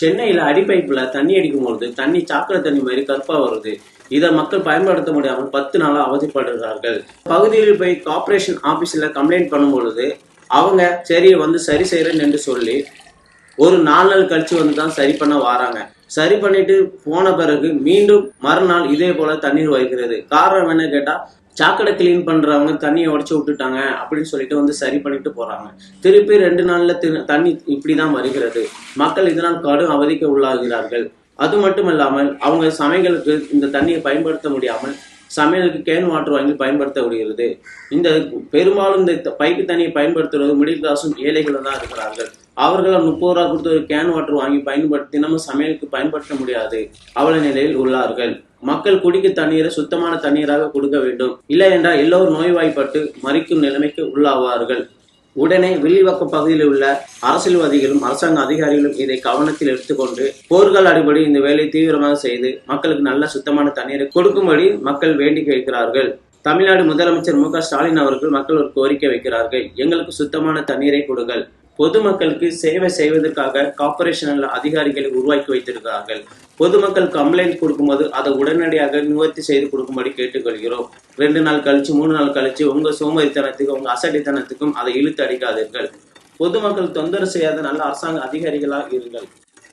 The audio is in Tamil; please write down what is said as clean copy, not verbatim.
சென்னையில அடிப்பைப்புல தண்ணி அடிக்கும் பொழுது தண்ணி சாக்கடை தண்ணி மாதிரி கருப்பா வருது. இதை மக்கள் பயன்படுத்த முடியாமல் 10 நாளா அவதிப்படுகிறார்கள். பகுதியில் போய் கார்ப்பரேஷன் ஆபீஸ்ல கம்ப்ளைண்ட் பண்ணும் பொழுது அவங்க சரி செய்யறேன்னு என்று சொல்லி ஒரு 4 நாள் கழிச்சு வந்து தான் சரி பண்ண வராங்க. சரி பண்ணிட்டு போன பிறகு மீண்டும் மறுநாள் இதே போல தண்ணீர் வருகிறது. காரணம் என்ன கேட்டா, சாக்கடை கிளீன் பண்றவங்க தண்ணியை உடச்சு விட்டுட்டாங்க அப்படின்னு சொல்லிட்டு வந்து சரி பண்ணிட்டு போறாங்க. திருப்பி 2 நாள்ல தண்ணி இப்படிதான் வருகிறது. மக்கள் இதனால் கடும் அவதிக்கு உள்ளாகிறார்கள். அது மட்டும் இல்லாமல் அவங்க சமையலுக்கு இந்த தண்ணியை பயன்படுத்த முடியாமல் சமையலுக்கு கேன் வாட்டர் வாங்கி பயன்படுத்த முடிகிறது. இந்த பெரும்பாலும் இந்த பைப்பு தண்ணியை பயன்படுத்துவது மிடில் கிளாஸும் ஏழைகளும் தான் இருக்கிறார்கள். அவர்களால் 30 ரூபா கொடுத்து ஒரு கேன் வாட்டர் வாங்கி பயன்படுத்தி நம்ம சமையலுக்கு பயன்படுத்த முடியாது அவல நிலையில் உள்ளார்கள். மக்கள் குடிக்க தண்ணீரை சுத்தமான தண்ணீராக கொடுக்க வேண்டும். இல்லை என்றால் எல்லோரும் நோய்வாய்ப்பட்டு மறிக்கும் நிலைமைக்கு உள்ளாவார்கள். உடனே வில்லிவாக்கம் பகுதியில் உள்ள அரசியல்வாதிகளும் அரசாங்க அதிகாரிகளும் இதை கவனத்தில் எடுத்துக்கொண்டு போர்கள் அடிப்படை இந்த வேலையை தீவிரமாக செய்து மக்களுக்கு நல்ல சுத்தமான தண்ணீரை கொடுக்கும்படி மக்கள் வேண்டி கேட்கிறார்கள். தமிழ்நாடு முதலமைச்சர் மு.க.ஸ்டாலின் அவர்கள் மக்கள் ஒரு கோரிக்கை வைக்கிறார்கள். எங்களுக்கு சுத்தமான தண்ணீரை கொடுங்கள். பொதுமக்களுக்கு சேவை செய்வதற்காக கார்ப்பரேஷன் அதிகாரிகளை உருவாக்கி வைத்திருக்கிறார்கள். பொதுமக்கள் கம்ப்ளைண்ட் கொடுக்கும்போது அதை உடனடியாக நிவர்த்தி செய்து கொடுக்கும்படி கேட்டுக்கொள்கிறோம். 2 நாள் கழிச்சு 3 நாள் கழிச்சு உங்க சோம்பேறித்தனத்துக்கும் உங்க அசட்டித்தனத்துக்கும் அதை இழுத்து அடிக்காதீர்கள். பொதுமக்கள் தொந்தரவு செய்யாத நல்ல அரசாங்க அதிகாரிகளாக இருங்கள்.